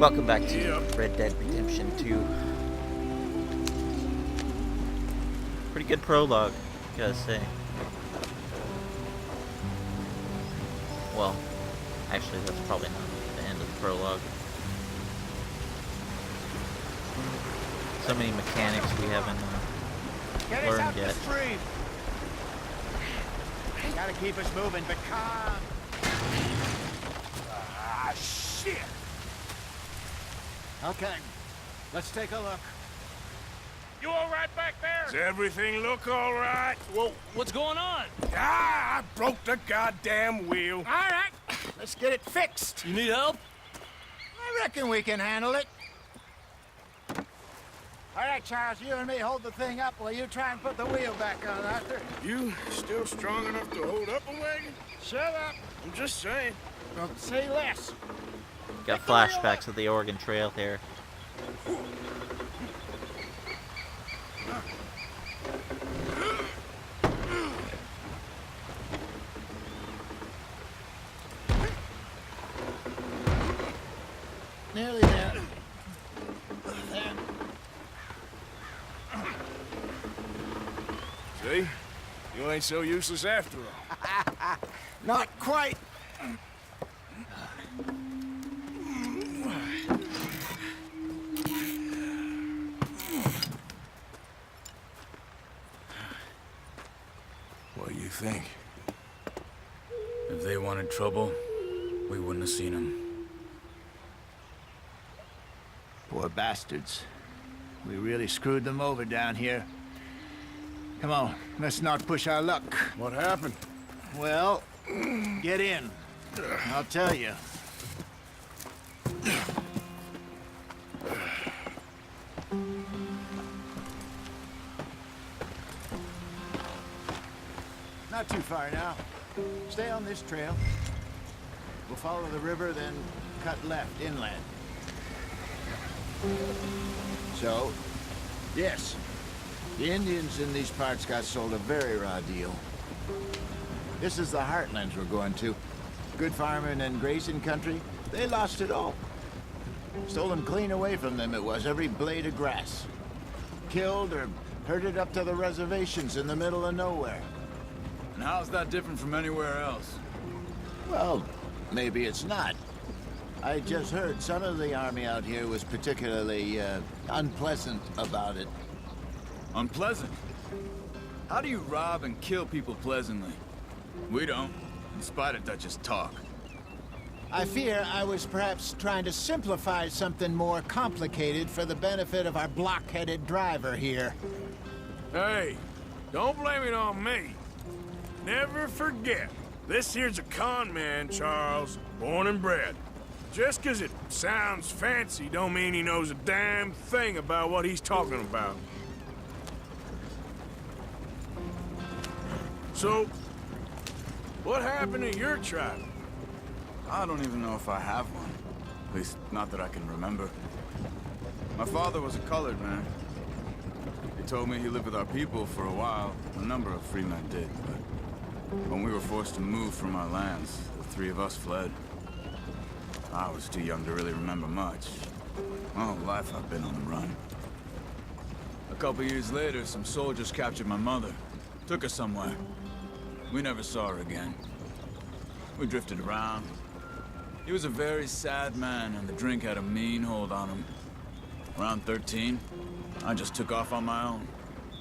Welcome back to Red Dead Redemption 2. Pretty good prologue, gotta say. Well, actually that's probably not the end of the prologue. So many mechanics we haven't learned yet. Gotta keep us moving, but calm. Ah, shit! Okay, let's take a look. You all right back there? Does everything look all right? Whoa, what's going on? Ah, I broke the goddamn wheel. All right, let's get it fixed. You need help? I reckon we can handle it. All right, Charles, you and me hold the thing up while you try and put the wheel back on, Arthur. You still strong enough to hold up a wagon? Shut up. I'm just saying. Don't say less. Got flashbacks of the Oregon Trail here. Nearly there. See? You ain't so useless after all. Not quite. What do you think? If they wanted trouble, we wouldn't have seen them. Poor bastards. We really screwed them over down here. Come on, let's not push our luck. What happened? Well, get in. I'll tell you. Not too far now. Stay on this trail. We'll follow the river, then cut left inland. So, yes, the Indians in these parts got sold a very raw deal. This is the heartlands we're going to. Good farming and grazing country, they lost it all. Stolen clean away from them it was, every blade of grass. Killed or herded up to the reservations in the middle of nowhere. And how's that different from anywhere else? Well, maybe it's not. I just heard some of the army out here was particularly, unpleasant about it. Unpleasant? How do you rob and kill people pleasantly? We don't, in spite of Dutch's talk. I fear I was perhaps trying to simplify something more complicated for the benefit of our block-headed driver here. Hey, don't blame it on me. Never forget, this here's a con man, Charles, born and bred. Just 'cause it sounds fancy don't mean he knows a damn thing about what he's talking about. So, what happened to your tribe? I don't even know if I have one. At least, not that I can remember. My father was a colored man. He told me he lived with our people for a while. A number of free men did, but when we were forced to move from our lands, the three of us fled. I was too young to really remember much. My whole life I've been on the run. A couple years later, some soldiers captured my mother. Took her somewhere. We never saw her again. We drifted around. He was a very sad man, and the drink had a mean hold on him. Around 13, I just took off on my own.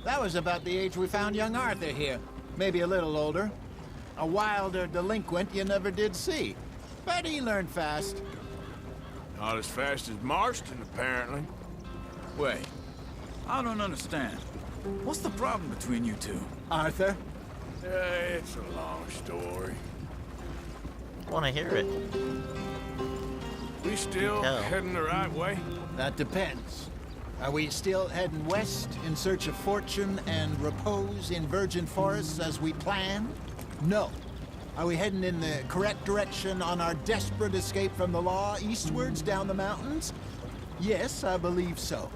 That was about the age we found young Arthur here. Maybe a little older. A wilder delinquent you never did see. But he learned fast. Not as fast as Marston, apparently. Wait, I don't understand. What's the problem between you two? Arthur? It's a long story. Want to hear it? We still Hell. heading the right way? That depends. Are we still heading west in search of fortune and repose in virgin forests as we planned? No. Are we heading in the correct direction on our desperate escape from the law eastwards down the mountains? Yes, I believe so.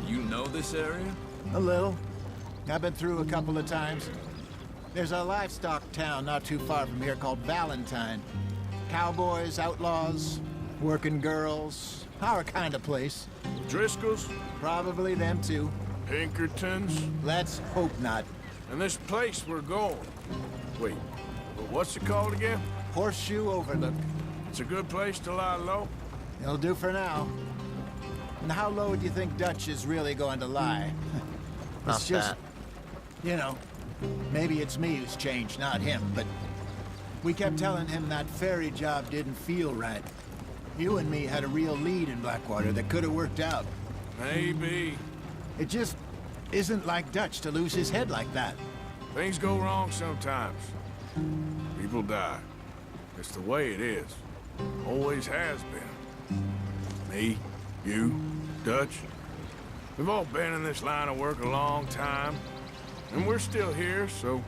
You know this area? A little. I've been through a couple of times. There's a livestock town not too far from here called Valentine. Cowboys, outlaws, working girls, Our kind of place. Driscoll's, Probably them too. Pinkertons, Let's hope not. and this place we're going. Wait, what's it called again? Horseshoe Overlook. It's a good place to lie low? It'll do for now. And how low do you think Dutch is really going to lie? Not It's just, that. you know, maybe it's me who's changed, not him, but we kept telling him that ferry job didn't feel right. You and me had a real lead in Blackwater that could have worked out. Maybe. It just isn't like Dutch to lose his head like that. Things go wrong sometimes. People die. It's the way it is. Always has been. Me, you, Dutch. We've all been in this line of work a long time. And we're still here, so...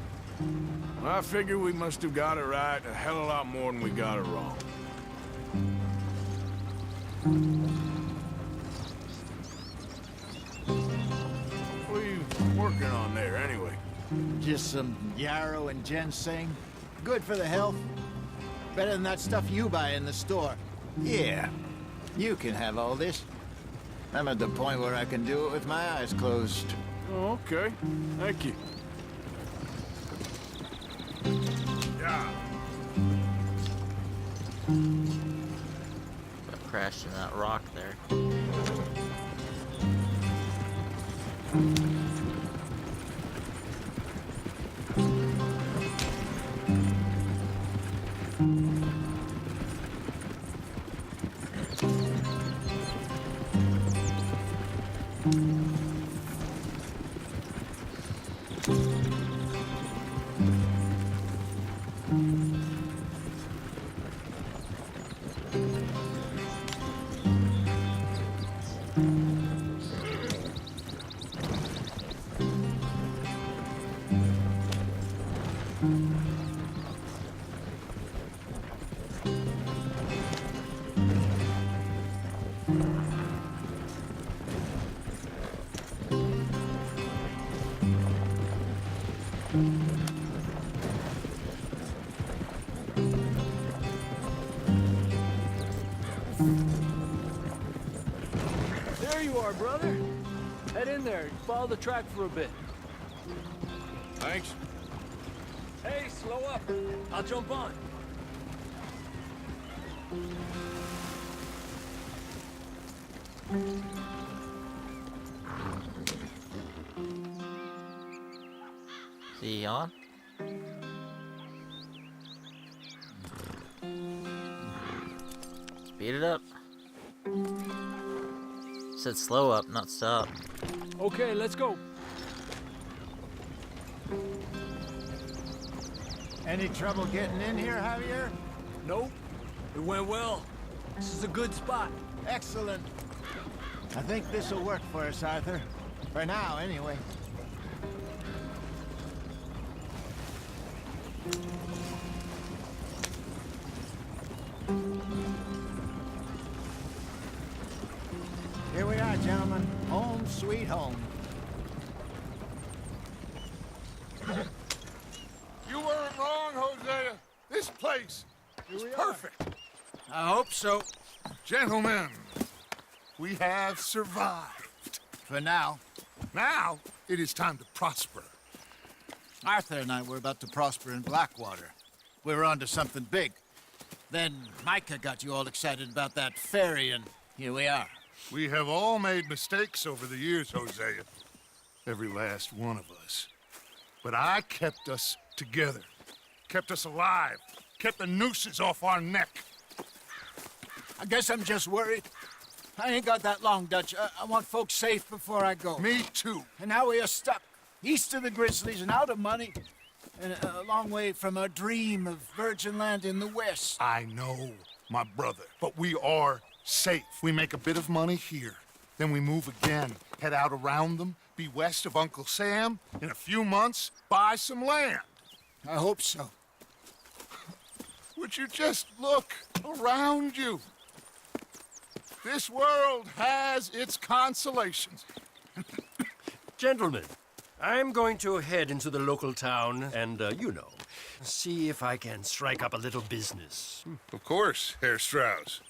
I figure we must have got it right a hell of a lot more than we got it wrong. What are you working on there, anyway? Just some yarrow and ginseng. Good for the health. Better than that stuff you buy in the store. Yeah, you can have all this. I'm at the point where I can do it with my eyes closed. Oh, okay. Thank you. Yeah. Got crashed in that rock there. There you are, brother. Head in there. Follow the track for a bit. Thanks. Hey, slow up. I'll jump on. See on? Speed it up. Said slow up, not stop. Okay, let's go. Any trouble getting in here, Javier? Nope. It went well. This is a good spot. Excellent. I think this will work for us, Arthur. For now, anyway. Here we are, gentlemen. Home sweet home. You weren't wrong, Hosea. This place is perfect. I hope so. Gentlemen, we have survived. For now. Now, it is time to prosper. Arthur and I were about to prosper in Blackwater. We were onto something big. Then Micah got you all excited about that ferry, and here we are. We have all made mistakes over the years, Hosea. Every last one of us. But I kept us together. Kept us alive. Kept the nooses off our neck. I guess I'm just worried. I ain't got that long, Dutch. I want folks safe before I go. Me too. And now we are stuck, east of the Grizzlies and out of money, and a long way from our dream of virgin land in the west. I know, my brother. But we are safe. We make a bit of money here. Then we move again, head out around them, be west of Uncle Sam. In a few months, buy some land. I hope so. Would you just look around you? This world has its consolations. Gentlemen, I'm going to head into the local town and, see if I can strike up a little business. Of course, Herr Strauss.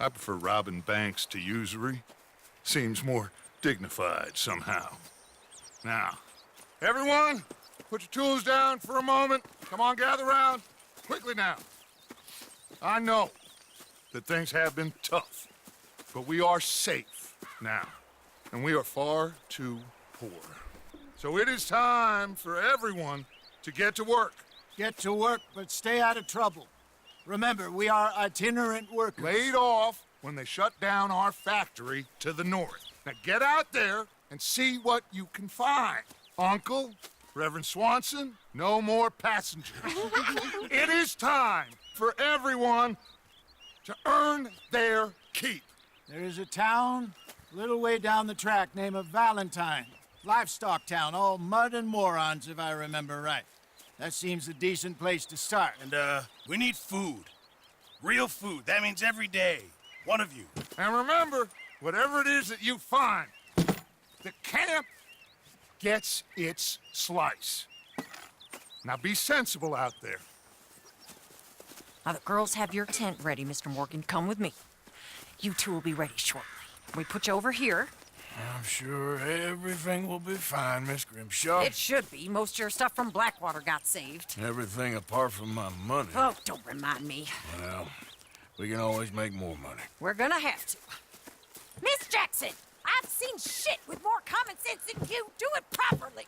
I prefer robbing banks to usury. Seems more dignified somehow. Now, everyone, put your tools down for a moment. Come on, gather round. Quickly now. I know that things have been tough, but we are safe now, and we are far too poor. So it is time for everyone to get to work. Get to work, but stay out of trouble. Remember, we are itinerant workers. Laid off when they shut down our factory to the north. Now get out there and see what you can find. Uncle, Reverend Swanson, no more passengers. It is time for everyone to earn their keep. There is a town a little way down the track named Valentine. Livestock town, all mud and morons, if I remember right. That seems a decent place to start. And, we need food. Real food. That means every day. One of you. And remember, whatever it is that you find, the camp gets its slice. Now be sensible out there. Now the girls have your tent ready, Mr. Morgan. Come with me. You two will be ready shortly. We put you over here. I'm sure everything will be fine, Miss Grimshaw. It should be. Most of your stuff from Blackwater got saved. Everything apart from my money. Oh, don't remind me. Well, we can always make more money. We're gonna have to. Miss Jackson, I've seen shit with more common sense than you. Do it properly.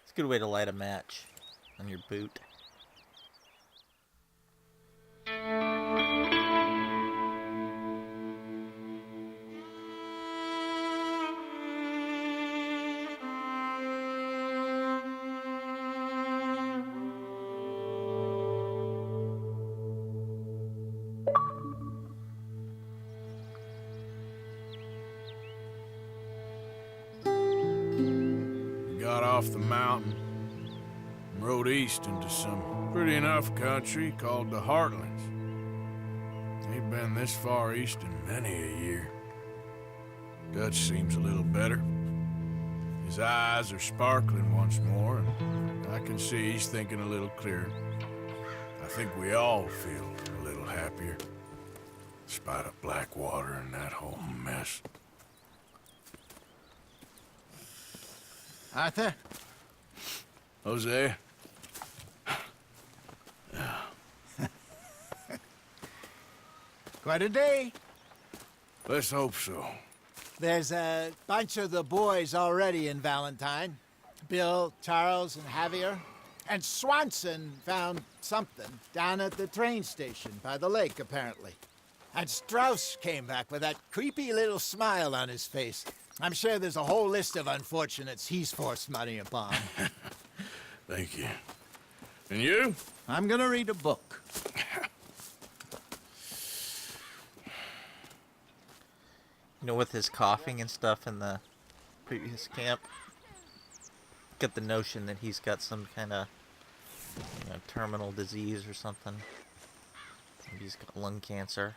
It's a good way to light a match on your boot. Got off the mountain and rode east into some pretty enough country called the Heartlands. Ain't been this far east in many a year. Dutch seems a little better. His eyes are sparkling once more, and I can see he's thinking a little clearer. I think we all feel a little happier, in spite of Blackwater and that whole mess. Arthur? Jose? Quite a day. Let's hope so. There's a bunch of the boys already in Valentine. Bill, Charles, and Javier. And Swanson found something down at the train station by the lake, apparently. And Strauss came back with that creepy little smile on his face. I'm sure there's a whole list of unfortunates he's forced money upon. Thank you. And you? I'm gonna read a book. You know, with his coughing and stuff in the previous camp, get the notion that he's got some kind of, terminal disease or something. Maybe he's got lung cancer.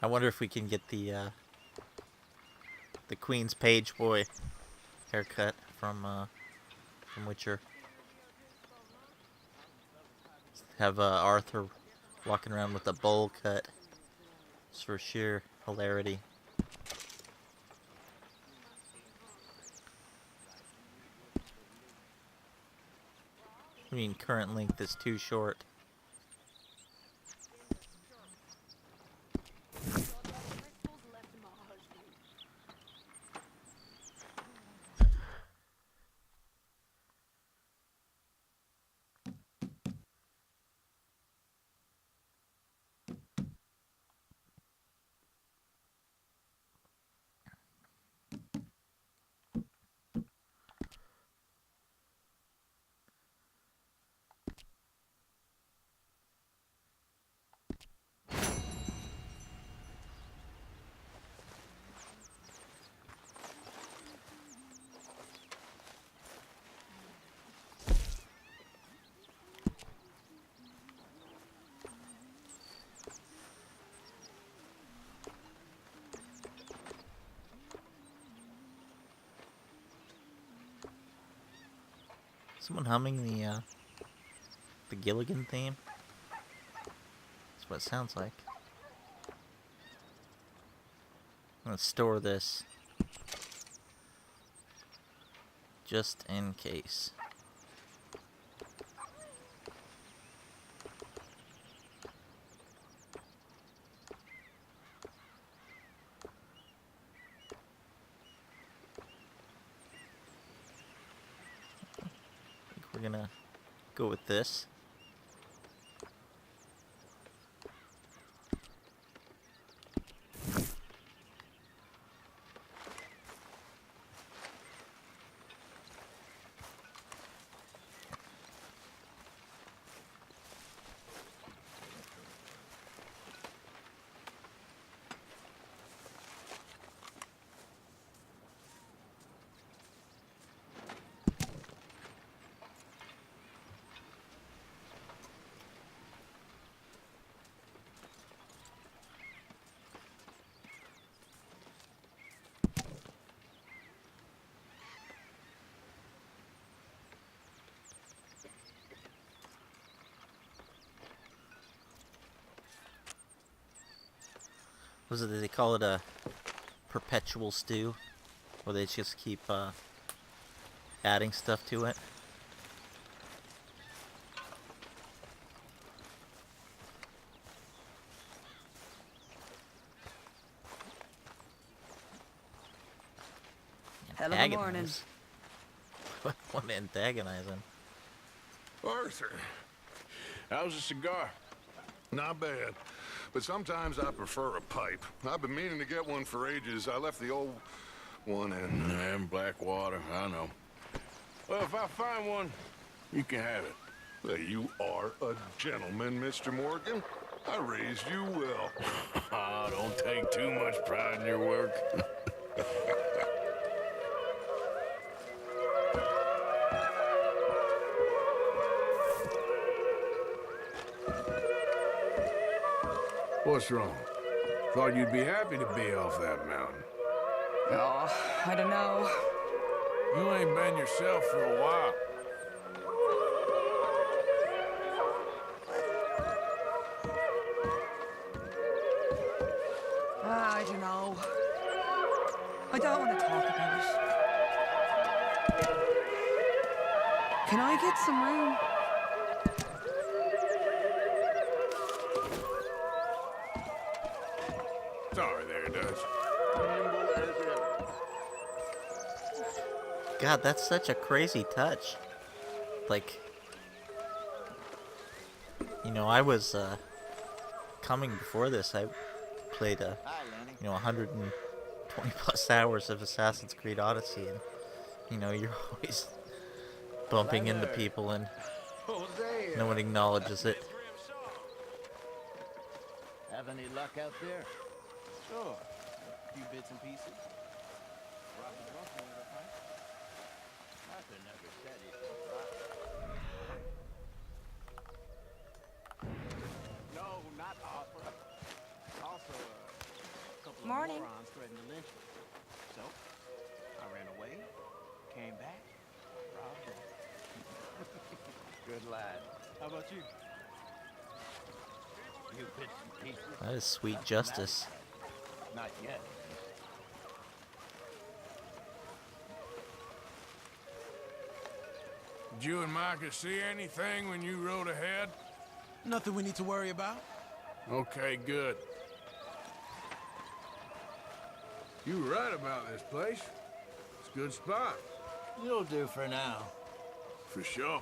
I wonder if we can get the Queen's page boy haircut from Witcher. Have Arthur walking around with a bowl cut, just for sheer hilarity. I mean, current length is too short. Someone humming the Gilligan theme? That's what it sounds like. I'm gonna store this just in case. We're gonna go with this. Was it, they call it a perpetual stew? Where they just keep adding stuff to it? Hell of a morning. Antagonize. What antagonizing? Arthur, How's the cigar? not bad. But sometimes I prefer a pipe. I've been meaning to get one for ages. I left the old one in. And Blackwater, I know. Well, if I find one, you can have it. Hey, you are a gentleman, Mr. Morgan. I raised you well. Ah, don't take too much pride in your work. What's wrong? Thought you'd be happy to be off that mountain. Oh, I don't know. You ain't been yourself for a while. I don't know. I don't want to talk about it. Can I get some room? Sorry there, Dutch. God, that's such a crazy touch. Like, you know, I was coming before this. I played 120 plus hours of Assassin's Creed Odyssey, and you know, you're always bumping into people and no one acknowledges it. Have any luck out there? Sure. A few bits and pieces. Robbie Buffalo with a pipe. Arthur never said it. No, not Arthur. Also, a couple of Morning. morons threatened to lynch me. So, I ran away, came back, robbed them. Good lad. How about you? You bits and pieces. That is sweet justice. Not yet. Did you and Micah see anything when you rode ahead? Nothing we need to worry about. Okay, good. You were right about this place. It's a good spot. You'll do for now. For sure.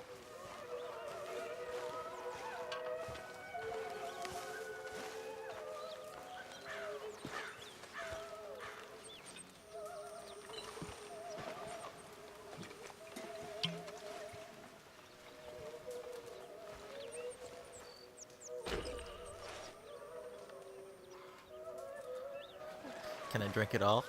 Can I drink it all?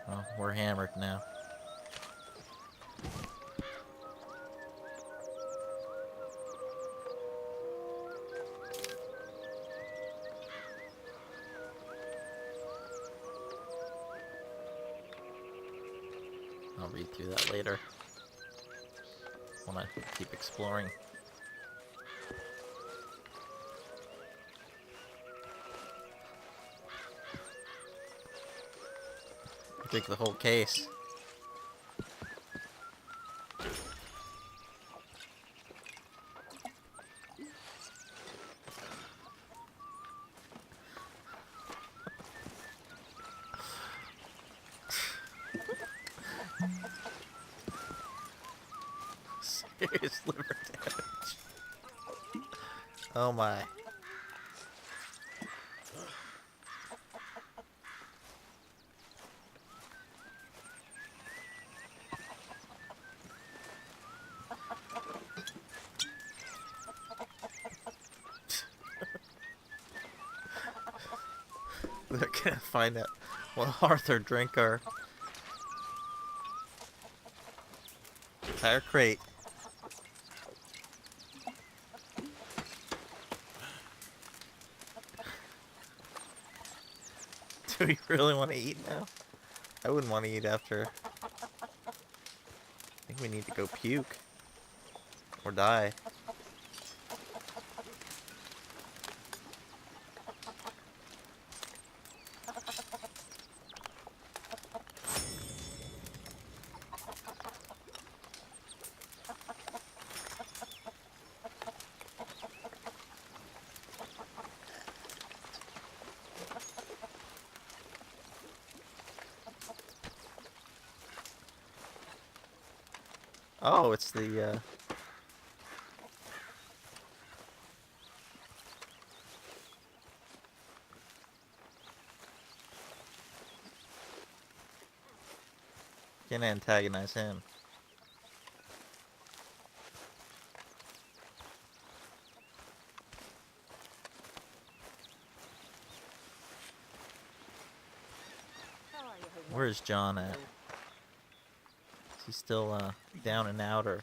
Well, we're hammered now. I'll read through that later. Want to keep exploring. Take the whole case. Serious liver damage. Oh my. They're gonna find out what Arthur drank our entire crate. Do we really want to eat now? I wouldn't want to eat after. I think we need to go puke. Or die. Oh, it's the, Can't antagonize him. Where's John at? Is he still, down and out, or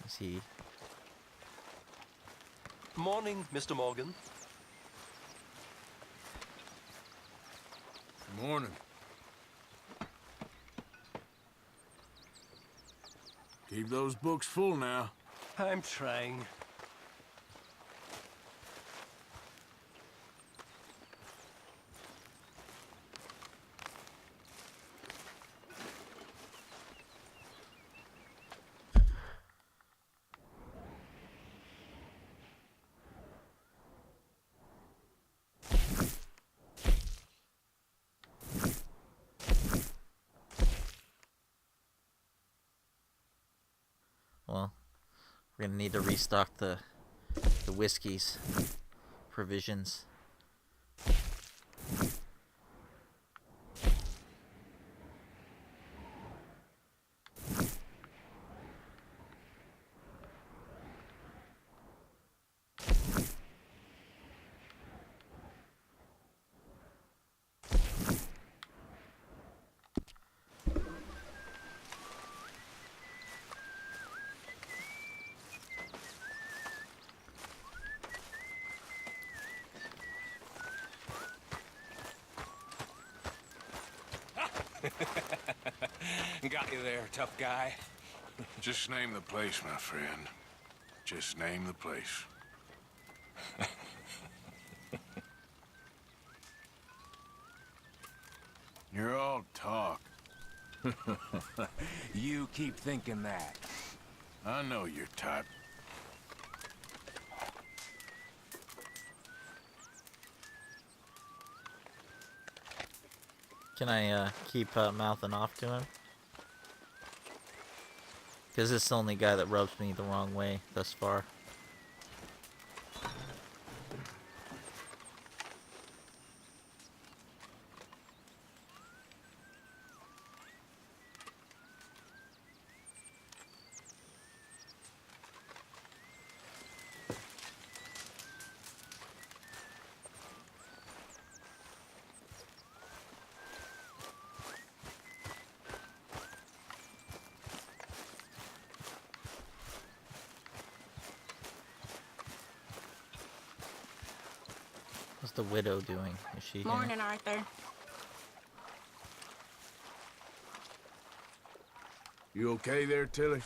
is he... Morning, Mr. Morgan. Morning. Keep those books full now. I'm trying. Well, we're gonna need to restock the whiskeys, provisions. Got you there, tough guy. Just name the place, my friend. Just name the place. You're all talk. You keep thinking that. I know your type. Can I keep mouthing off to him? Because this is the only guy that rubs me the wrong way thus far. What's the widow doing? Is she here? Morning, Arthur. You okay there, Tilly?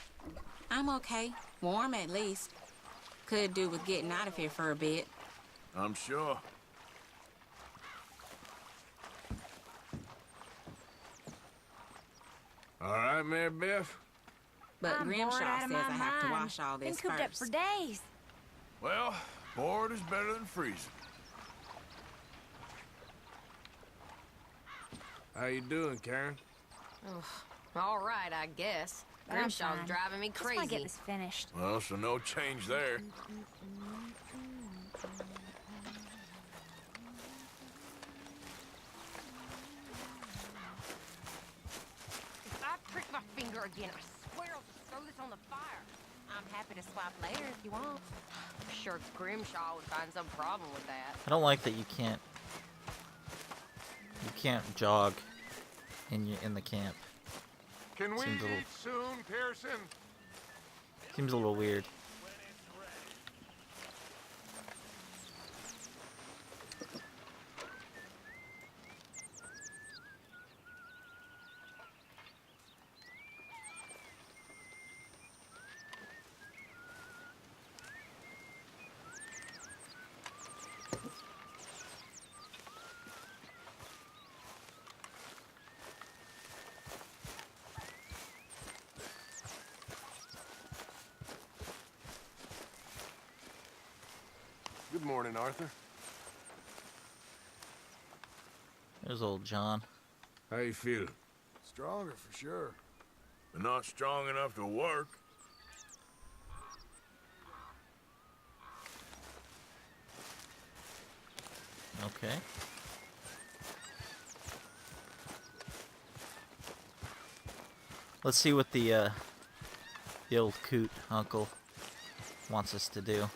I'm okay. Warm at least. Could do with getting out of here for a bit. I'm sure. All right, Mary Beth? But I'm bored Grimshaw out says of my I have to mind. wash all this Been cooped up for first. days. Well, bored is better than freezing. How you doing, Karen? All right, I guess. I'm Grimshaw's fine. driving me Just wanna crazy. get this finished. Well, so no change there. If I prick my finger again, I swear I'll just throw this on the fire. I'm happy to swap later if you want. I'm sure Grimshaw would find some problem with that. I don't like that you can't jog in the camp. Can we Seems a little- eat soon, Pearson? Seems a little weird. Good morning, Arthur. There's old John. How you feel? Stronger for sure. But not strong enough to work. Okay. Let's see what the old coot uncle wants us to do.